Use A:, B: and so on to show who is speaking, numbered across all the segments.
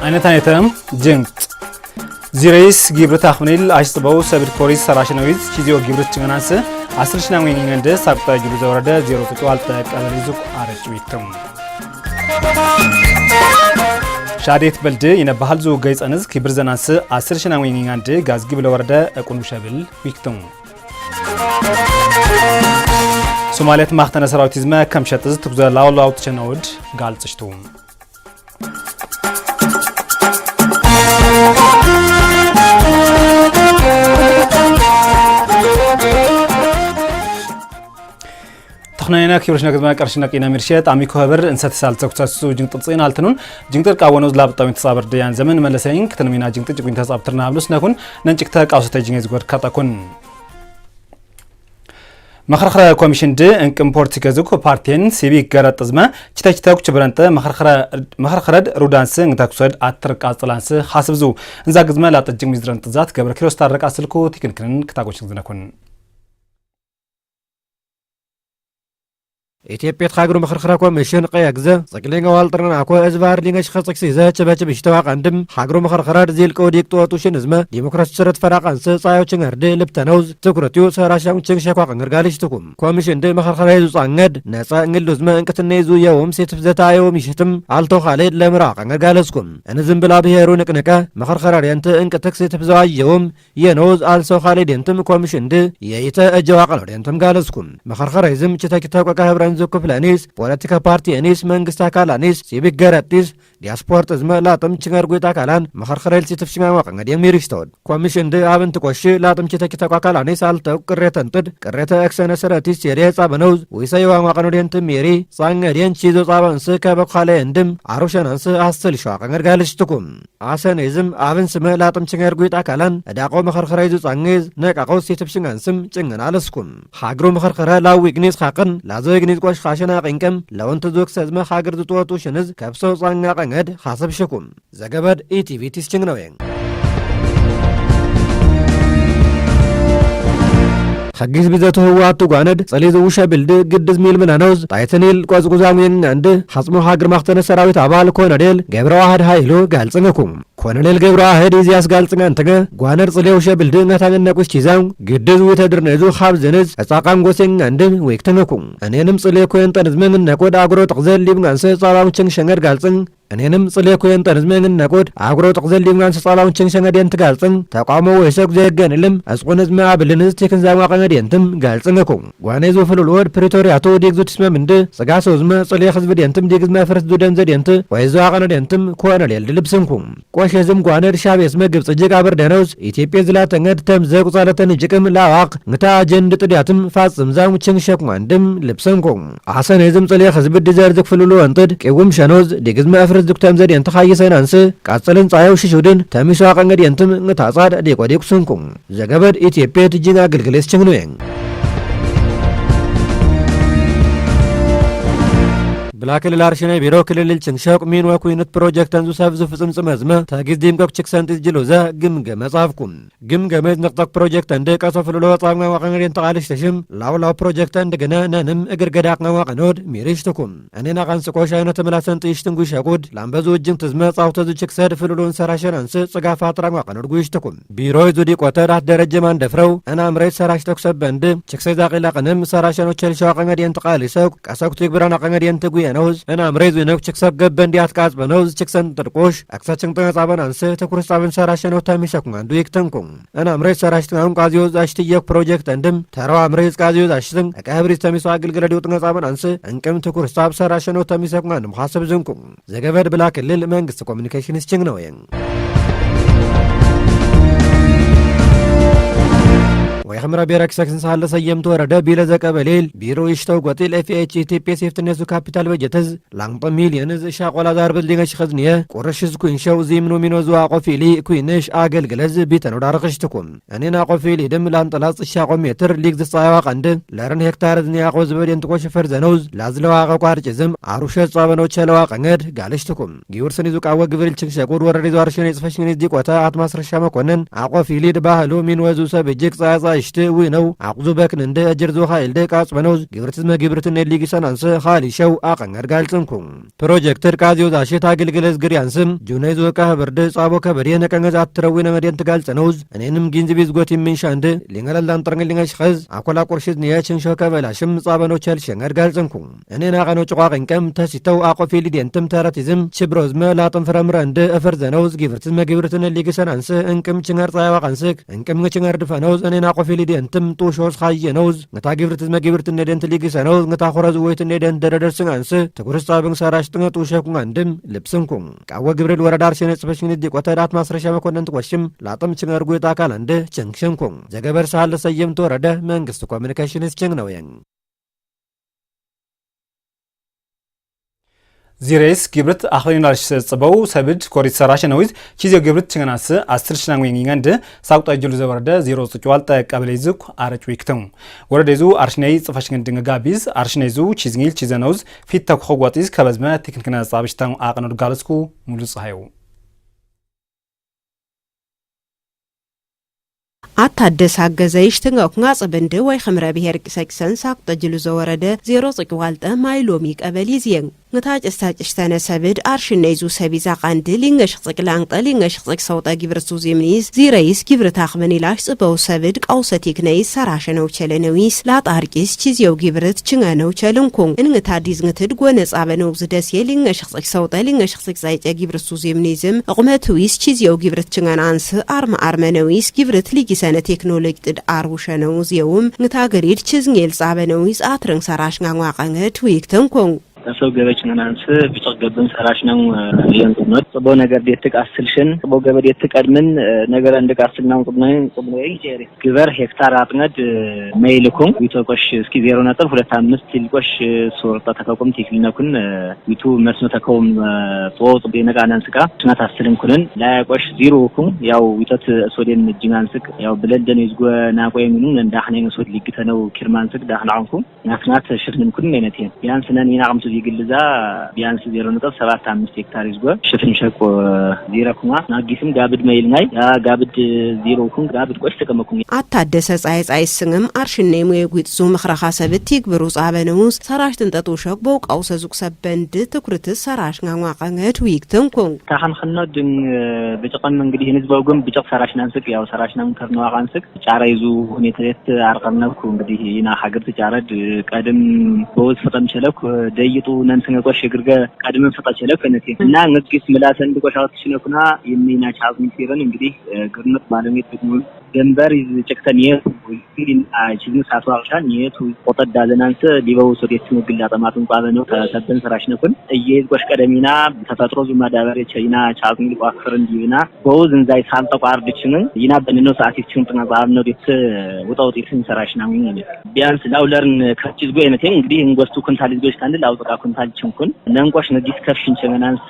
A: أنا تانيتهم جنت زيريس جبرت أخمنيل عشتباو سبت كوريس سراشنويز شيزيو جبرت تجنانسه عصرشنا وين عنده سبت جبرت زورده زيرو تطوال تك ألريزوك عرج ويكتم شاديت بلده ينبهال زو جايز أنز كبرزنانسه عصرشنا وين عنده غاز جبل ورده أكون مشابل ويكتم سوماليت مختنا سراوتيزما كم شتز تبذل لاو تشنود قال تشتوم تخنينا كيروشنا كذا كرشنا كينا مرشيت عمي كهبر إنسات سالتك تسوي جنت تصين علتنون جنتر كأونوز لاب طاوين تصابر ديان زمن ملسين كتنمينا جنتر جوين تصاب ترنا بلوس نكون ننجك تاك أو ستجينيز غور كاتاكون مخرخرة كوميشن دي انك امبورتي كزوكو بارتين سيبيك غارات تزما چتاك چبرانتا مخرخرة رودانس انتاكسود اترك اصلانس حاسبزو انزاغزما لا تجيم مزران تزات غبر كيروس تارك اسلكو تيكنكن كتاكوش زنكون
B: ኢትዮጵያ ተኻግሩ መኽርኽራ ኮሚሽን ቀያግዘ ጽቅሊንጋ ዋልጥርና አኮ እዝባር ሊንጋሽ ኸጽክ ሲዘ ቸበቸብ ይሽተዋቅ አንድም ሐግሩ መኽርኽራ ዲል ቆዲቅ ጦቱሽን ዝመ ዲሞክራሲ ስረት ፈራቃንስ ጻዮችን እርድ ልብተነውዝ ትኩረቱ ሰራሻውን ቸንሸኳ ቀንገርጋልሽ ትኩም ኮሚሽን ደ መኽርኽራ ይዙ ጻንገድ ነጻ እንግልዝ መ እንቅትነ ይዙ የውም ሴትፍ ዘታየውም ይሽትም አልቶ ኻሌድ ለምራ ቀንገርጋለስኩም እንዝም ብላ ብሔሩ ንቅንቀ መኽርኽራ ዲንተ እንቅትክ ሴትፍ ዘዋየውም የነውዝ አልሶ ኻሌድ እንተም ኮሚሽን ደ የይተ እጀዋቀለ ዲንተም ጋለስኩም መኽርኽራ ይዝም ቸተኪታው ቀህብራን زوكو فلانيس بوليتيكا بارتي انيس منغستا كالانيس سيبيك غراتيس دياسبورت ازما لاطم چنغرغويتا كالان مخرخريل سيتفشما واقنغ ديم ميريشتود كوميشن دي ابنت كوش لاطم چتاكيتا كالانيس التو قريتنتد قريتا اكسن سراتيس سيري صابنوز ويسايوا واقنو دينت ميري سانغرين چيزو صابن سكا بخاله اندم عروشنانس اسل شواقنغ غالشتكم اسنيزم ابن سما لاطم چنغرغويتا كالان اداقو مخرخريزو صانغيز نقاقو سيتفشنغانسم چنغنالسكم حاغرو مخرخرا لاويغنيس خاقن لازويغنيس ቆሽ ኻሽና ቀንቀም ለወንተ ዞክ ሰዝመ ሀገር ዝጥወቱ ሽንዝ ከብሰው ጻንጋ ቀንገድ ሐሰብ ሸኩም ዘገበድ ኢቲቪ ቲስችንግ ነው حجز بذاته هو عطوغاند صليز وشا بلد قدز ميل من انوز تايتنيل قوزقوزامين عند حصمو حاجر مختن سراويت عبال كوناديل قبر واحد هايلو قالصنكم كوناديل قبر واحد يزياس قالصنان تغا قوانر صلي وشا بلد نتاغن نقوش تيزاو قدز ويتدرنزو خابز نز اصاقام قوسين عند ويكتنكم انينم صلي كوين تنزمن نقود اقرو تغزل ليبن انسي صالام چنگ شنگر قالصن እኔንም ጽሌ ኮይን ጠርዝመን ነቆድ አግሮ ተቅዘል ሊምጋን ሰላውን ቸንሸንገደን ተጋልጽን ተቋሞ ወይሰቅ ዘገንልም አስቆነዝ ማብልንዝ ተከን ዛማ ቀነደንትም ጋልጽንኩም ጓኔዞ ፍሉልወድ ፕሪቶሪያቶ ዲግዙት ስመምንደ ጽጋሶ ዝመ ጽሌ ህዝብ ደንትም ዲግዝ ማፈርስ ዱደን ዘደንት ወይዞ አቀነደንትም ኮነል ልብስንኩም ቆሸዝም ጓነር ሻቤስ መግብጽ ጅጋ በርደነውስ ኢትዮጵያ ዝላተንገድ ተምዘቁ ጻለተን ጅቅም ላዋቅ ንታ ጀንድ ጥዲያትም ፋጽም ዛሙ ቸንሸኩም አንድም ልብስንኩም አሰነዝም ጽሌ ህዝብ ድዘርዝክ ፍሉሉ አንጥድ ቀውም ሸኖዝ ዲግዝ ማፈርስ دكتور زاد ينتخاي سينانس قاتلن صايو ششودن تميسوا قنغد ينتم نتاصاد ديقوديق سنكم زغبد ኢትዮጵያ ትጂና አገልግለስ ቸግኖየን بلاكل الارشنا بيرو كلل چنشاق مين وكوينت بروجكت انزو سافزو فصم صمزمه تاغيز ديمكوك چكسنت جلوزا گمگم مصافكم گمگم نقطك بروجكت اند قصفلو صامغ وقنرين تقالش تشم لاو بروجكت اند گنا ننم اگر گداق وقنود ميريشتكم اننا قنس قوشاينه تملاسن تيشتنگو شاقود لامبزو جن تزمه صاوتزو چكسد فلولون سراشنانس صغافات ران وقنود گويشتكم بيروي زودي قوتر درجه مان دفرو انا امري سراشتك سبند چكسدا قلا قنم سراشنو چلشو قنرين تقاليسو قساكتو بران قنرين تگو نوز انا امريز وينك چكسب گبن ديات قاز بنوز چكسن ترقوش اكسچن تنصابن انس تكورسابن سراشنو تاميشكم اندو يكتنكم انا امريز سراشتن قازيوز اشتيك بروجكت اندم تروا امريز قازيوز اشتن اكابريز تاميسو اگلگلديو تنصابن انس انكم تكورساب سراشنو تاميشكم اندم حسب زنكم زغبد بلاكلل منግስት ኮሚኒኬሽንስ ችግር ነው ويخمر بيرك سكسن سهل سيمتو ردا بيلا زكا بليل بيرو يشتو قتل FHTP سيفتنسو كابيتال بجتز لانط مليونز شاقولا دار بلدينش خزنية قرشز كوين شو زيمنو منو زوا قفيلي كوينش آقل قلز بيتنو دارقشتكم انينا قفيلي دم لانطلاس شاقو متر ليكز الصايوا قند لارن هكتار زنيا قوز بدين تقوش فرزنوز لازلو آقا قارجزم عروشة صابنو چلوا قنگر قالشتكم جيورسني زوك آوا قبريل چنشاقور ورريزو عرشنيز فشنيز ديك وطا عطماس رشاما قنن آقو فيلي دباهلو من وزو سبجيك صايا ይሽት ወይነው አቁዙ በክን እንደ አጀርዞ ኃይል ደቃጽ በነውዝ ግብርት መግብርትን ሊግሰን አንሰ ኻሊሸው አቀንገር ጋልጽንኩ ፕሮጀክተር ቃዚዮ ዛሽት አገልግለዝ ግሪያንስም ጁነይዞ ካበርደ ጻቦ ከበደ ነቀንገዝ አትረዊነ መደን ትጋልጽነውዝ እኔንም ጊንዝቢዝ ጎት የሚንሻንደ ሊንገላላን ጠርንግልኛሽ ኸዝ አኮላ ቆርሽት ንያችን ሸከበላሽም ጻበኖ ቸልሸንገር ጋልጽንኩ እኔና ቀኖ ጭቋቅንቀም ተሲተው አቆፊ ሊደንትም ተረቲዝም ችብሮዝ መላጥን ፍረምረ እንደ እፈርዘነውዝ ግብርት መግብርትን ሊግሰን አንሰ እንቅም ችንገር ጻይዋ ቀንስክ እንቅም ችንገር ድፈነውዝ እኔና አቆፊ ሊደንትም ጡሾስ ኻየነውዝ ነታ ግብርት መግብርትን ነደንት ሊግሰነውዝ ነታ ኾረዝ ወይትን ነደንት ደረደርስን አንሰ ተኩርስ ጻብን ሰራሽ ጥንጡ ሸኩን አንድም ልብስንኩ ቃወ ግብርል ወረዳር ሸነ ጽፈሽን ዲ ቆተዳት ማስረሻ መኮንን ተቆሽም ላጥም ችንገር ጎይታ አካል እንደ ቸንክሸንኩ ዘገበር ሳለ ሰየምት ወረደ መንግስት ኮሙኒኬሽንስ ቸንግ ነው ያን
A: ዚሬስ ግብርት አኽሪናልሽ ጽበው ሰብድ ኮሪት ሰራሽ ነውዝ ቺዜው ግብርት ችግናስ 10 ሽናን ወይንጋንደ ሳቁጣ ጅሉ ዘወረደ 0 ጽቋል ተቀበለ ይዝኩ አረጭ ወይክተው ወረደዙ አርሽናይ ጽፋሽ ገንድንጋ ጋቢዝ አርሽናይዙ ቺዝኒል ቺዘነውዝ ፊት ተኮጓጢዝ ከበዝመ ቴክኒክና ጻብሽታው አቀነዱ ጋልስኩ ሙሉ ጻሃዩ
C: አታደስ አገዘይሽ ተንጋኩ ጽብንደ ወይ ኸምረ ብሄር ቅሰቅሰን ሳቁጣ ጅሉ ዘወረደ 0 ጽቋል ተማይሎሚ ቀበለ ይዝየን نتاج استاجشتنا سبد أرشنيزو سبيزا قاند لينغش قلانق لينغش قلق صوتا جبرتو زيمنيز زي رئيس جبرت أخبنيلاش سبو سبد قوستيك نيز سراشنو چلنويس لا تاركيس چيزيو جبرت چنغانو چلنكون إن نتاديز نتد قوانس آبانو زدسي لينغش قلق صوتا لينغش قلق زايتا جبرتو زيمنيزم اقمتويس چيزيو جبرت چنغان آنس آرمانويس جبرت ليجي سانة تكنولوجي تد آروشانوز يوم نتاقريد چيزنيل سابانويس آترنگ سراشنغان واقعنه تويك تنكون
D: ሰው ገበችን አንስ ቢጨገብን ሰራሽ ነው የንቁነት ሰቦ ነገር ዲትክ አስልሽን ሰቦ ገበ ዲትክ አድምን ነገር እንደක አስልናው ቁምነይ ይጀሪ ግበር ሄክታር አጥነድ ሜይልኩም ዊቶቆሽ እስኪ 0.25 ይልቆሽ ሶርታ ተከቆም ቴክኒኩን ዊቱ መስኖ ተከውም ጦጥ በነቃናንስካ ስናት አስልም ኩንን ላያቆሽ 0ኩም ያው ዊተት ሶዴን ጅናንስክ ያው ብለደን ይዝጎ ናቆየምኑን እንዳህነኝ ሶድ ሊግተነው ኪርማንስክ ዳህናንኩም ናክናት ሽፍንን ኩን ነቴ ቢያንስ ነን ይናቅም ይግልዛ ቢያንስ 0.75 ሄክታር ይዝጎ ሽፍን ሸቆ ዚራኩማ ናጊስም ጋብድ መይልናይ ያ ጋብድ 0ኩም ጋብድ ቆሽ ተቀመኩም
C: አታደሰ ጻይ ስንም አርሽኔሙ የጉጥዙ መخረኻ ሰብት ይግብሩ ጻበነውስ ሰራሽ ተንጠጡ ሸቅ በውቃው ሰዙቅ ሰበንድ ትኩርት ሰራሽ ጋዋቀንገት ዊክተንኩ
D: ታхан خنودን በጨቀም እንግዲህ ህዝባው ግን በጨቅ ሰራሽ ናንስቅ ያው ሰራሽ ናም ከርነው አቃንስቅ ጫራ ይዙ ሁኔታት አርቀነኩ እንግዲህ ይና ሀገር ተጫረድ ቀደም በውስ ፈጠም ቸለኩ ደይጡ ነንስነ ቆሽ ግርገ ቀደም ፈጣች ለከነቴ እና ንግስ ምላሰን ቆሻት ሲነኩና የሚና ቻዝም ሲረን እንግዲህ ግርነት ባለሜት ደግሞ ደንበር ይጨክተን ይሄን አጅኑ ሳቷሻን የቱ ቆጠዳ ዘናንስ ሊበው ሶዴት ንግል አጠማቱን ቋበነው ተሰበን ሰራሽ ነኩን እየዝ ቆሽ ቀደሚና ተፈጥሮ ዙማ ዳበረ ቻይና ቻዝም ሊቋፍር እንዲና በውዝ እንዛይ ሳንጠቋርድችን ይና በነኖ ሰዓቲችን ጥናባብ ነው ዲት ወጣው ዲትን ሰራሽ ነው ቢያንስ ላውለርን ከጭዝ ጎይነቴ እንግዲህ እንጎስቱ ኩንታል ይዞች ካንል አውጥቃ ኩንታል ችንኩን ነንቆሽ ነዲስ ከፍሽን ቸመናንስ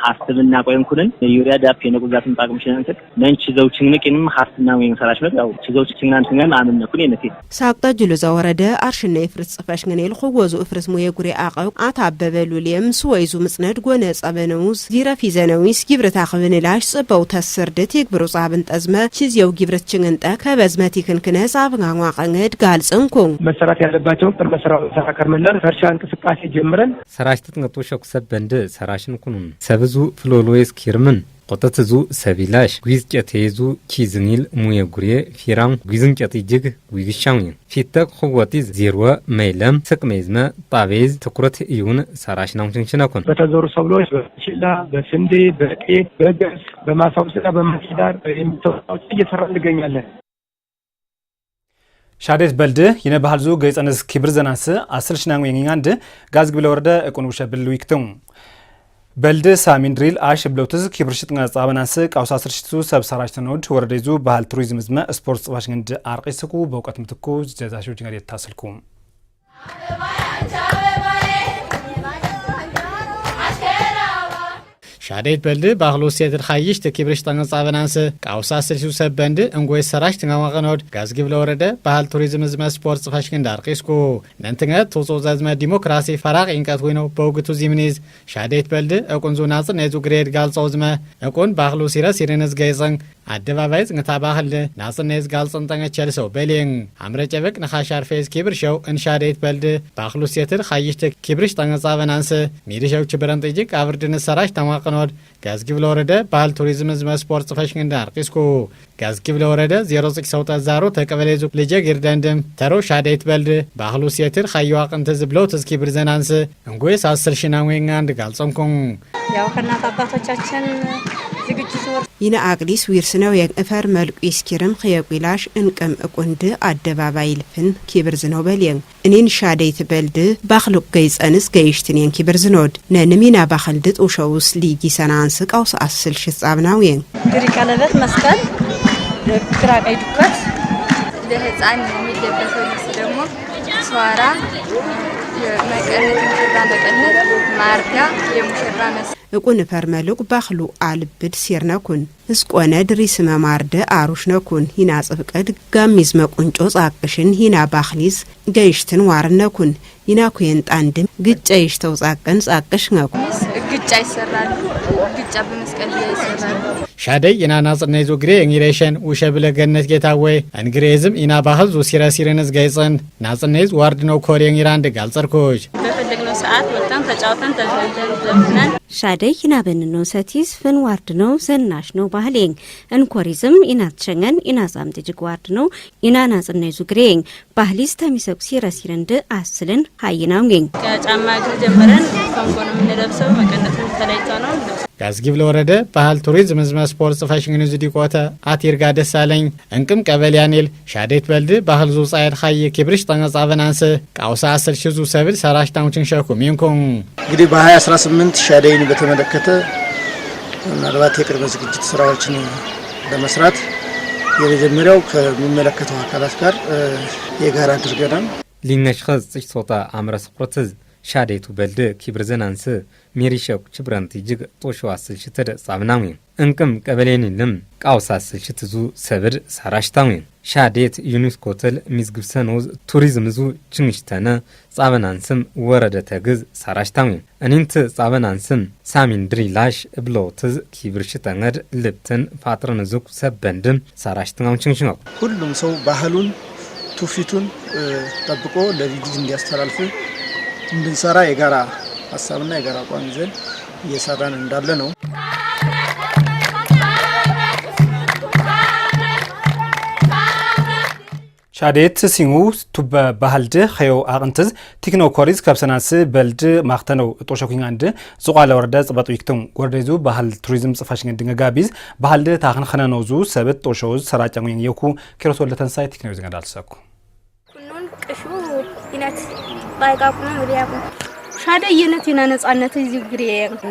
D: ሐስብና ቆይንኩንን ዩሪያ ዳፕ የነጉዛትን ጣቅምሽናንስ ነንች ዘውችን ንቅንም ሐስና ወይ ሰራሽ ነው ያው ችዘውች ችናንስኛን አምነኩን የነቴ
C: ሳቅጣ ጅሉ ዘወረደ አርሽና ይፍርጽ ጽፈሽ ገኔል ኹወዙ እፍርስ ሙየ ጉሪ አቀው አታበበሉልየም ስወይዙ ምጽነድ ጎነ ጸበነውስ ዚራፊ ዘነዊስ ግብርታ ኸብንላሽ ጽበው ተሰርደት ይግብሩ ጻብን ጠዝመ ችዝየው ግብርት ችንንጠ ከበዝመት ይክንክነ ጻብጋን ዋቀንገድ ጋልጽንኩን
E: መሰራት ያለባቸው ጥር መሰራው ተካከርመለን ፈርሻ እንቅስቃሴ ጀምረን
F: ሰራሽ ተጥንቀጦ ሸኩ ሰበንደ ሰራሽን ኩኑን ሰብዙ ፍሎሎይስ ኪርምን ቆጠትዙ ሰቢላሽ ጉይዝ ጨቴዙ ቺዝኒል ሙየ ጉሬ ፊራም ጉይዝን ጨት ይጅግ ጉይግሻውን ፊተቅ ኹወቲዝ ዜርወ መይለም ስቅሜዝመ ጣቤዝ ትኩረት ይሁን ሰራሽ ናምችንችናኩን
E: በተዘሩ ሰብሎች በሽላ በስንዴ በጤፍ በገብስ በማሳውስና በማስዳር የሚተውጣዎች እየሰራ እንገኛለን
A: ሻዴት በልድ ይነባህልዙ ገይጸነስ ኪብር ዘናስ 10 ሽናን ወይንጋንድ ጋዝግ ብለወረደ እቁን ውሸብል ዊክተው በልድ ሳሚንድሪል አሽ ብሎትዝ ኪብርሽጥና ጻበናስ ቃውሳ 10 ሽቱ ሰብሰራሽ ተኖድ ወረደይዙ ባህል ቱሪዝም ዝመ ስፖርት ጽባሽ ገንድ አርቂስኩ በእውቀት ምትኩ ጀዛሾች ጋር የታሰልኩ
G: ሻዴት በልድ ባህሉ ሲያድር ኻይሽ ተኪብርሽ ተንጻበናንስ ቃውሳ ስልሱ ሰበንድ እንጎይ ሰራሽ ተንጋዋቀኖድ ጋዝግብ ለወረደ ባህል ቱሪዝም ዝመ ስፖርት ጽፋሽ ገንድ አርቂስኩ ነንተኛ ተጾዛዝመ ዲሞክራሲ ፈራቅ እንቀት ወይነው በውግቱ ዚምኒዝ ሻዴት በልድ እቁንዙ ናጽ ነዙ ግሬድ ጋልጾዝመ እቁን ባህሉ ሲራስ ይረነዝ ጋይዘን አደባባይ ጽንታ ባህል ናጽነዝ ጋልጽን ጠንገቸልሰው በሌን አምረጨበቅ ነኻሻር ፌዝ ኪብር ሸው እንሻዴት በልድ ባክሉስ የትር ኻይሽተ ኪብርሽ ጠንገጻበናንስ ሚዲሸው ችብረን ጥጅቅ አብርድን ሰራሽ ተማቅኖድ ጋዝጊብ ለወረደ ባህል ቱሪዝም ዝመ ስፖርት ፈሽን እንዳር ቂስኩ ጋዝጊብ ለወረደ 06 ሰውጣ ዛሮ ተቀበለዙ ልጀ ግርደንድም ተሮ ሻዴት በልድ ባክሉስ የትር ኻይዋቅን ተዝብለው ተስኪብር ዘናንስ እንጎይስ 10 ሽናዌን አንድ ጋልጾንኩን
H: ያው ከናት አባቶቻችን ዝግጅቱ
C: ይና አቅሊስ ዊርስነው የእፈር መልቁ ይስኪርም ኸየቁላሽ እንቀም እቁንድ አደባባይ ልፍን ኪብር ዝነው በልየን እኔን ሻዴት በልድ ባክሉቅ ገይጸንስ ገይሽትኔን ኪብር ዝኖድ ነንሚና ባክልድ ጦሸውስ ሊጊ ሰናንስ ቃውስ አስል ሽጻብናውየን
H: ግሪ ቀለበት መስቀል ግራ ቀይ ዱከት ለህፃን የሚለበሰው ልብስ ደግሞ ሷራ መቀነት መቀነት ማርጋ የሙሽራ መስ እቁን ፈርመልቅ ባክሉ አልብድ ሲርነኩን እስቆነ ድሪስ መማርደ አሩሽ ነኩን ሂና ጽፍቀድ ጋሚዝ መቁንጮ ጻቅሽን ሂና ባክሊዝ ገይሽትን ዋርነኩን ሂና ኩየን ጣንድም ግጫ ይሽተው ጻቀን ጻቅሽ ነኩ ግጫ ይሰራል ግጫ በመስቀል ይሰራል
G: ሻደይ ኢና ናጽነይዙ ግሬ እንግሬሽን ወሸብለ ገነት ጌታወይ እንግሬዝም ኢና ባህል ዙ ሲረሲረንስ ጋይጸን ናጽነይዝ ዋርድ ነው ኮሪን ኢራን ደጋል ጸርኮች
H: በፈለግነው ሰዓት ወጣን ተጫውተን ተዘምተን
I: ሻደይ ኢና በንነው ሰቲስ ፍን ዋርድ ነው ዘናሽ ነው ባህሌን እንኮሪዝም ኢና ተሸንገን ኢና ዛምት ጅግ ዋርድ ነው ኢና ናጽነይዙ ግሬን ባህሊስ ተሚሰቅ ሲረሲረንደ አስልን ሃይናውኝ
H: ከጫማ ግር ጀምረን ኮንኮንም እንለብሰው መቀነቱን ተለይቶ ነው
G: ጋዝጊብ ለወረደ ባህል ቱሪዝም ዝመ ስፖርት ፋሽን ዝዲቆተ አቲርጋ ደሳለኝ እንቅም ቀበልያኔል ሻዴት በልድ ባህል ዙ ጻይር ኻየ ኪብርሽ ጠንጻበናንስ ቃውሳ 10 ሺህ ዙ ሰብል ሰራሽ ታውችን ሸኩ ሚንኮን
J: እንግዲህ በ2018 ሻዴይን በተመለከተ ምናልባት የቅድመ ዝግጅት ስራዎችን ለመስራት የመጀመሪያው ከሚመለከተው አካላት ጋር የጋራ አድርገናል
F: ሊነሽኸዝ ጽሽ ሶታ አምረስ ቁርትዝ ሻዴቱ በልድ ኪብር ዘናንስ ሜሪሸክ ችብራንቲ ጅግ ጦሾ አስል ሽተደ ጻብናዊ እንቅም ቀበሌኒልም ቃውሳ አስል ሽትዙ ሰብድ ሳራሽታዊ ሻዴት ዩኒስኮተል ሚዝግብሰኖዝ ቱሪዝም ዙ ችንሽተነ ጻበናንስም ወረደ ተግዝ ሳራሽታዊ እኒንት ጻበናንስም ሳሚን ድሪላሽ ብሎትዝ ኪብር ሽተንገድ ልብትን ፋጥረን ዙቅ ሰበንድም ሳራሽታው ችንሽነው
J: ሁሉም ሰው ባህሉን ቱፊቱን ጠብቆ ለልጅ እንዲያስተላልፍ እንድንሰራ የጋራ ሐሳብና የጋራ አቋም ይዘን እየሰራን እንዳለ ነው
A: ሻዴት ሲንጉ ቱበ ባህልድ ኸዮ አቅንትዝ ቴክኖኮሪዝ ከብሰናስ በልድ ማክተነው ጦሸኩኝ አንድ ዙቃለ ወረደ ጽበጡ ይክቱም ወርደዙ ባህል ቱሪዝም ጽፋሽን ድንጋቢዝ ባህልድ ታኽን ኸነኖዙ ሰበት ጦሾዝ ሰራጨሙኝ የኩ ኪሮስ ወለተንሳይ ቴክኖሎጂ ጋዳልሰኩ
H: ኩኑን ቅሹ ይነት ባይቃቁኑ ወዲያቁ ሻደ የነት የና ነጻነት እዚ ግሬ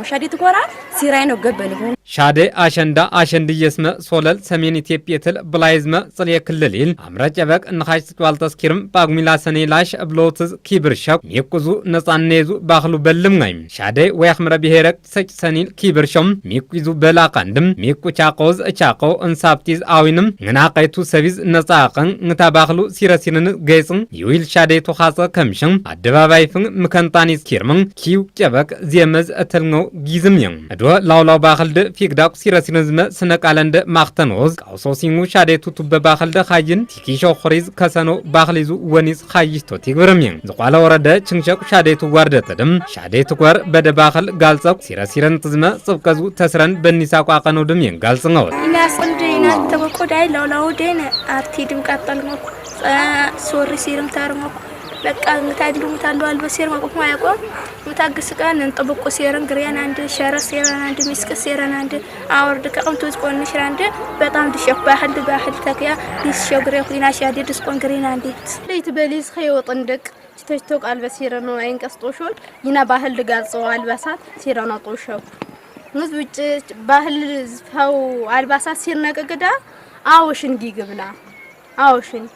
H: ሻደ ትቆራ ሲራይ ነው ገበልሁ
F: ሻደ አሸንዳ አሸንድየስመ ሶለል ሰሜን ኢትዮጵያተል ብላይዝመ ጽልየ ክልል አምረጨበቅ ንኻሽ ተዋልተስኪርም ባግሚላ ሰኔላሽ ብሎትዝ ኪብርሸክ ሚቁዙ ነጻነዙ ባኽሉ በልምናይ ሻደ ወያኽምረ ብሔረቅ ሰጭ ሰኒል ኪብርሸም ሚቁዙ በላቃንድም ሚቁ ቻቆዝ ቻቆ እንሳብቲዝ አዊንም ንናቀይቱ ሰቢዝ ነጻቀን ንታ ባኽሉ ሲረሲርን ገይጽን ይውል ሻደ ተኻጸ ከምሽም አደባባይፍን ምከንታኒስ ኪርመን ኪው ጨበቅ ዜመዝ እተልነው ጊዝምየም አድዋ ላውላው ባኽልድ ፊግዳቅ ሲረሲንዝመ ስነቃለንደ ማክተኖዝ ቃውሶሲንጉ ሻዴቱ ቱበ ባኽልደ ኻይን ቲኪሾ ኹሪዝ ከሰኖ ባኽሊዙ ወኒስ ኻይሽቶ ቲግብርምየም ዝቋለ ወረደ ችንሸቅ ሻዴቱ ዋርደተድም ሻዴቱ ጓር በደ ባኽል ጋልጸቅ ሲረሲረን ትዝመ ጽብቀዙ ተስረን በኒሳ ቋቀነው ድም የንጋልጽነው
H: ኢናስንድ ኢናት ተቆዳይ ላውላው ደነ አርቲድም ቀጠልሞ ሶሪ ሲርም ታርሞ በቃ ምታድሉ ምታሉ አልበሲር ማቆም ማያቆም ምታግስቃን እንጠብቆ ሲረን ግሪያን አንድ ሸረስ ሲረን አንድ ሚስከስ ሲረን አንድ አወርድ ከቀምቶ ዝቆን ሽራንድ በጣም ድሸክ ባህል ተከያ ዲስሾግሬ ኩና ሻዲ ዲስቆን ግሪን አንድ ለይት በሊዝ ኸይወጥ እንደቅ ተሽቶቅ አልበሲር ነው አይንቀስጦሾል ይና ባህል ጋጽው አልባሳት ሲራና ጦሸው ሙዝ ውጭ ባህል ዝፋው አልባሳት ሲርነቀቅዳ አውሽን ጊግብና አውሽን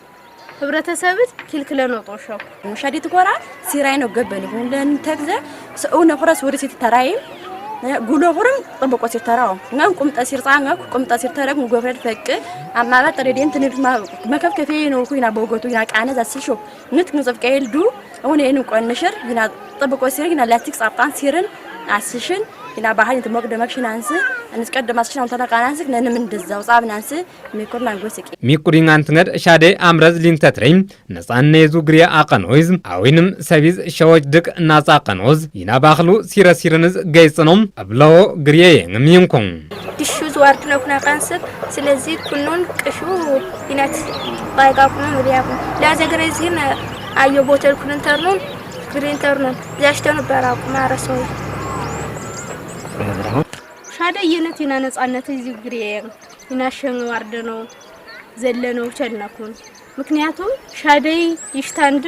H: ህብረተሰብት ክልክለ ነው ጦሸው
K: ሻዲ ትቆራ ሲራይ ነው ገበልሁ ለንተግዘ ሰውነ ኹራስ ወደ ሲት ተራይ ጉሎ ኹርም ጠበቆ ሲር ተራው ነው ቁምጣ ሲር ጻንጋ ቁምጣ ሲር ተረግ ሙጎፍረድ ፈቅ አማባ ተረዴን ትንድ መከፍከፌ ነው ኩይና በወገቱ ያ ቃነዛ ሲሾ ንት ንጽፍ ቀይልዱ አሁን የኔ ቆንሽር ይና ጠበቆ ሲር ይና ላስቲክ ጻጣን ሲርን አስሽን ኢና ባህል ተሞቅ ደመክሽን አንስ እንስቀደም አስሽናው ተናቃናንስ ነንም እንደዛው ጻብናንስ ሚኩርና ጎስቂ
F: ሚኩሪን አንትነድ ሻዴ አምረዝ ሊንተትረም ነጻነ የዙ ግሪያ አቀኖይዝ አዊንም ሰቢዝ ሸዎች ድቅ ናጻ ቀኖዝ ኢና ባህሉ ሲረሲርንዝ ገይጽኖም አብላው ግሪያ የሚንኮን
H: ድሹ ዝዋርድ ነው ከናቃንስ ስለዚህ ኩኑን ቅሹ ኢናት ባይጋቁም ወዲያቁ ላዘግረዚን አዮ ቦተል ኩኑን ተርኑን ግሪን ተርኑን ያሽተኑ በራቁ ማረሰው ሻደ የነት ኢና ነጻነት እዚ ግሪ ኢና ሸን ዋርድ ነው ዘለነው ቸልናኩን ምክንያቱም ሻደ ይሽታንድ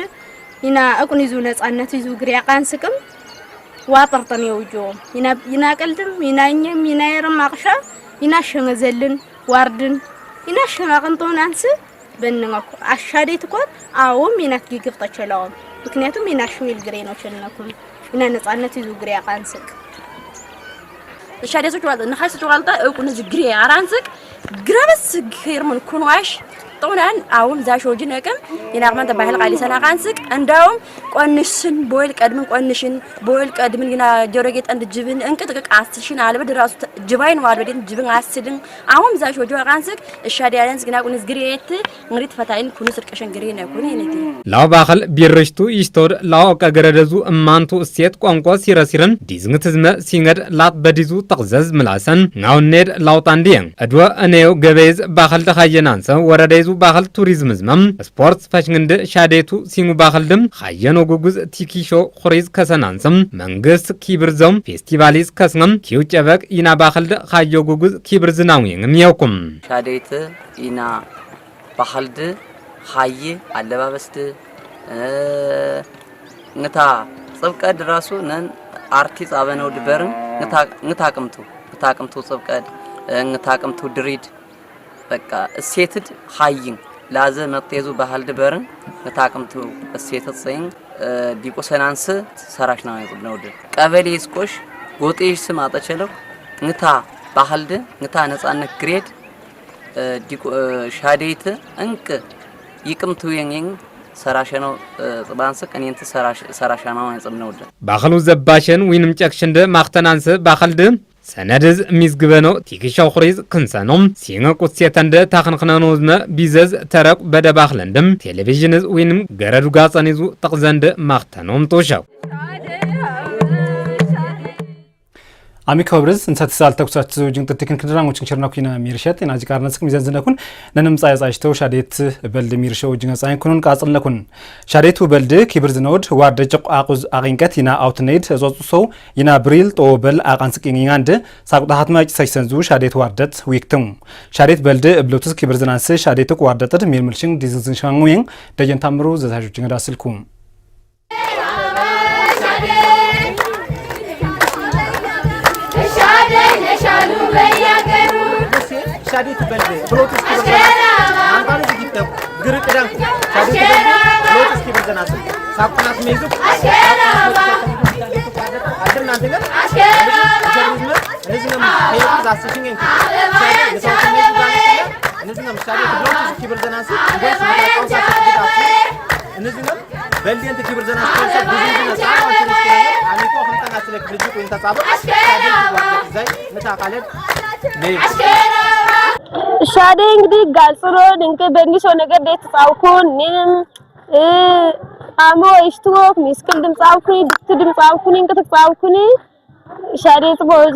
H: ኢና አቁን ይዙ ነጻነት ይዙ ግሪ አቃንስቅም ዋጠርጠን ይውጆ ኢና ቀልድም ኢናኝም ኢናየርም አቅሻ ኢና ሸን ዘልን ዋርድን ኢና ሸን አቅንቶን አንስ በእነማኩ አሻዴት ቆር አውም ኢናት ግግፍታ ቸላው ምክንያቱም ኢና ሹል ግሪ ነው ቸልናኩን ኢና ነጻነት ይዙ ግሪ አቃንስቅ ሻዴቱ ጀዋል ነሐስ ጀዋልታ እቁን ዝግሪ አራንስቅ ግረበስ ኸይርምን ኩንዋሽ طونان አውም ዛሾጂ ነቀም ይናቅማን ተባህል ቃሊ ሰናቃንስቅ እንዳውም ቆንሽን ቦይል ቀድምን ቆንሽን ቦይል ቀድምን ይና ጆሮጌጥ እንድ ጅብን እንቅጥቅቅ አስሽን አልበድ ራሱ ጅባይን ዋልበድን ጅብን አስድን አውም ዛሾጂ አቃንስቅ እሻዲያንስ ግና ቁንስ ግሪት እንግሪት ፈታይን ኩኑ ስርቀሽን ግሪ ነኩን ይነቲ
F: ላው ባኸል ቢርሽቱ ይስተወድ ላው ቀገረደዙ እማንቱ እሴት ቋንቋ ሲረሲርን ዲዝንት ዝመ ሲንገድ ላት በዲዙ ተቅዘዝ ምላሰን ናውኔድ ላውጣንዲን አድወ እኔው ገበዝ ባኸል ተኻየናንሰ ወረደ ባህል ቱሪዝም ዝመም ስፖርት ፋሽንግንደ ሻዴቱ ሲሙ ባህል ደም ኻየኖ ጉጉዝ ቲኪሾ ኹሪዝ ከሰናንሰም መንግስት ኪብርዘም ፌስቲቫሊስ ከስነም ኪውጨበቅ ኢና ባህል ደ ኻዮ ጉጉዝ ኪብርዝናው የሚያውቁም
L: ሻዴት ኢና ባህል ደ ኻየ አለባበስት ንታ ጽብቀድ ራሱ ነን አርቲ ጻበነው ድበርን ንታቅምቱ ጽብቀድ ንታቅምቱ ድሪድ በቃ እሴትድ ኻይን ላዘ መጥየዙ ባህል ድበርን ንታቅምቱ እሴትድ ጽይን ዲቆሰናንስ ሰራሽ ነው ያጥብነው ደ ቀበሌ ስቆሽ ጎጤሽ ስም አጠቸለው ንታ ባህል ደ ንታ ነጻነት ግሬድ ዲቆ ሻዴት እንቅ ይቅምቱ የኝ ሰራሸነው ጽባንስ ቀኔንት ሰራሻናው ያጥብነው ደ
F: ባህሉ ዘባሸን ወይንም ጨክሽንደ ማክተናንስ ባህል ደ ሰነድዝ ሚዝግበኖ ቲኪሻው ኹሪዝ ክንሰኖም ሲንገ ቁጥሴተንደ ታኽንኽነኖዝመ ቢዘዝ ተረቅ በደባኽለንድም ቴሌቪዥንዝ ወይንም ገረዱ ጋጸኒዙ ጠቅዘንደ ማክተኖም ጦሻው
A: አሚካው ብርዝ እንሰትሳል ተኩሳት ጅንጥ ቴክኒክ ድራሞች እንችርና ኩና ሚርሸት እና ዚቃርነስ ከሚዘን ዝነኩን ነንም ጻያጻሽተው ሻዴት በልድ ሚርሸው ጅንጋ ጻይን ኩኑን ቃጽለኩን ሻዴቱ በልድ ኪብርዝ ነውድ ዋርደ ጭቅ አቁዝ አቂንቀት ይና አውትኔድ ጾጾሶ ይና ብሪል ጦበል አቃንስቂኝ አንድ ሳቁጣሃት ማጭ ሰይሰንዙ ሻዴት ዋርደት ዊክተም ሻዴት በልድ ብሉቱስ ኪብርዝናንስ ሻዴት ዋርደት ሚልምልሽን ዲዝንዝን ሻንጉኝ ደጀን ታምሩ ዘዛጆች ጅንጋ ስልኩም
M: ሻዴት በልደ ብሎትስ ኪብርዘናስ አንባን ዝግተው ግርቅዳን ሻዴት በልደ ብሎትስ ኪብርዘናስ ሳቁናት ሜዙ አሽከራባ አድርናንተ ገር አሽከራባ እነዚህም ሄይቱ ዛስሽኝ ሻዴት እነዚህም ሻዴት ብሎትስ ኪብርዘናስ ወይስ ማቃውሳት እነዚህም በልደንት ኪብርዘናስ ብዙ አሚኮ ህንተና ስለክ ልጅ ወይን ተጻበ ሻዴት ዘይ መታቃለት
N: ሻዴ እንግዲህ ጋልጽሮ ድንቅ በእንዲሶ ነገር ደት ጻውኩን ኒም አሞ እሽቱክ ሚስክል ድምጻውኩኝ ድምጻውኩኝ እንቅት ጻውኩኝ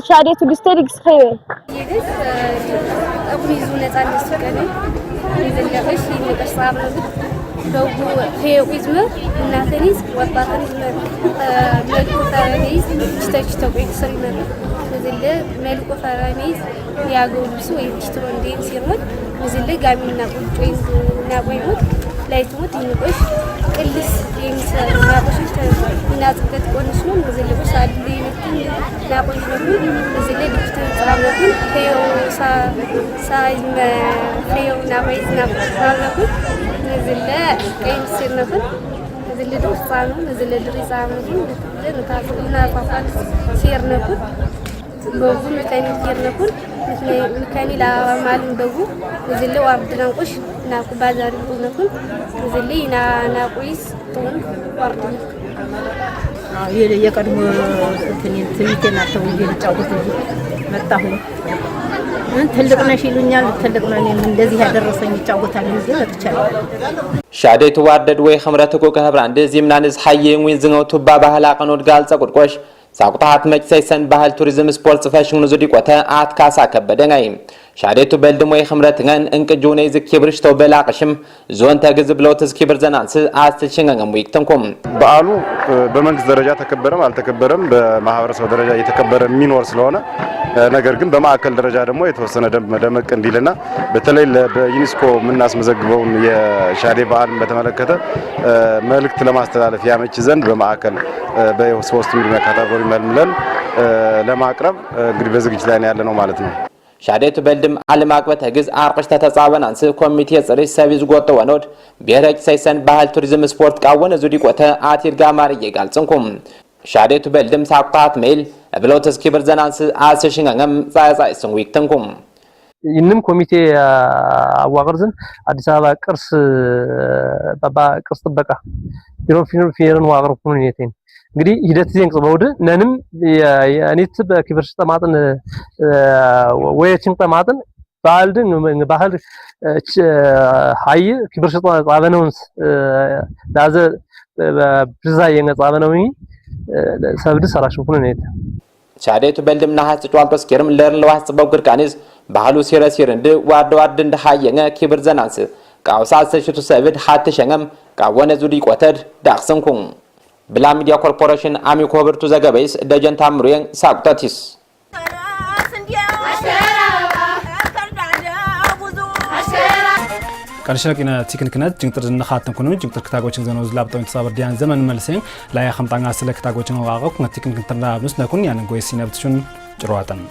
N: ሻዴቱ ዲስትሪክት ኸይዌ
H: ይግስ አብሪዙ ነጻነት ፈቀደ ይዘለፈሽ ይመጣሳብ ዶጉ ሄውዝመ እናተኒስ ወጣተኒስ መልኩ ታሪስ ስተችተው ይሰሪመ ዝለ መልኩ ፈራሚስ ያጎልብሱ ወይ ስትሮንዴን ሲርሙት ዝለ ጋሚና ቁጭኝ ናቆይሙት ላይቱት ይንቆሽ ቅልስ የሚሰራ ናቆሽ እናጥበት ቆንሽኑ ዝለ በሳሊ ናቆይሙ ዝለ ድፍተ ጻለኩ ሳይዝ ፌው ናቆይዝ ናቆይሙ ዝለ ቀይም ሲርነፉ ዝለ ድፍጻኑ ዝለ ድሪጻኑ ለታፍና ፋፋል ሲርነፉ በጉ መካኒ ይርነኩን መካኒ ላማል በጉ ዝለ ዋርድናንቆሽ ናቁ ባዛር ይነኩን ዝለ ናቁይስ ጡን ዋርድ
O: የቀድሞ ትንቴና ተው ይጫወቱ መጣሁ ትልቅ ነሽ ይሉኛል ትልቅ ነው እኔም እንደዚህ ያደረሰኝ ይጫወታል እንጂ ወጥቻለሁ
P: ሻዴቱ ዋደድ ወይ ኸምረትኩ ከህብራንድ ዚምናንዝ ሐየን ወይ ዝንው ቱባ ባህላ ቀኖድ ጋልጸ ቁርቆሽ ሳቁታት መጭሰይሰን ባህል ቱሪዝም ስፖርት ፋሽን ዙዲ ቆተ አትካሳ ከበደንጋይ ሻዴቱ በልድም ወይ ኸምረትገን እንቅጁኔ ዝክብርሽቶ በላቅሽም ዞን ተግዝ ብለው ተዝክብር ዘናንስ አስተሽንገም ወይክተንኩም
Q: በዓሉ በመንግስት ደረጃ ተከበረም አልተከበረም በማህበረሰብ ደረጃ እየተከበረ የሚኖር ስለሆነ ነገር ግን በማዕከል ደረጃ ደግሞ የተወሰነ ደመቅ እንዲልና በተለይ በዩኔስኮ ምናስመዘግበውን የሻዴ በዓልን በተመለከተ መልእክት ለማስተላለፍ ያመች ዘንድ በማዕከል በሶስት ሚሊዮን ካታጎሪ መልምለን ለማቅረብ እንግዲህ በዝግጅት ላይ ያለ ነው ማለት ነው
P: ሻዴቱ በልድም ዓለም አቀፍ ግዝ አርቅሽ ተጻበናንስ ኮሚቴ ጽሪ ሰቪዝ ጎተ ወኖድ ብሔራዊ ሳይሰን ባህል ቱሪዝም ስፖርት ቃወነ ዙዲ ቆተ አቲር ጋማር ይጋልጽንኩም ሻዴቱ በልድም ሳቁታት ሜል ብለው ተስኪብር ዘናንስ አሰሽንገም ጻጻይ ስንዊክተንኩም
R: ይንም ኮሚቴ አዋቅርዝን አዲስ አበባ ቅርስ ጥበቃ ዩሮፒያን ዋቅር ኮሚኒቲን እንግዲህ ሂደት ዜን ጽበውድ ነንም ያኒት በክብር ተማጥን ወየችን ተማጥን ባልድን ባህል ሃይ ክብር ተማጣበነውንስ ዳዘ ብዛይ የነጻበነውኝ ሰብድ ሰራሽ ሁነኔት
P: ሻዴቱ በልድም ናሃስ ጫልቶስ ከርም ለርለዋስ ጽበው ግርካኒስ ባህሉ ሲረሲር እንደ ዋድ እንደ ሃየነ ክብር ዘናንስ ቃውሳ ሰሽቱ ሰብድ ሐተሸንገም ቃወነ ዙዲ ቆተድ ዳክሰንኩም ብላ ሚዲያ ኮርፖሬሽን አሚኮ ብርቱ ዘገበይስ ደጀን ታምሩየን ሳቁታቲስ
A: ቀርሽነቂና ቲክኒክነት ጅንጥር ንኻተን ኩኑ ጅንጥር ክታጎችን ዘነው ዝላብጠው ተሳበር ዲያን ዘመን መልሰን ላይ ኸምጣnga ስለ ክታጎችን ዋቀቁ ቲክኒክ ተናብስ ነኩን ያንን ጎይስ ሲነብትሹን ጭሯጠን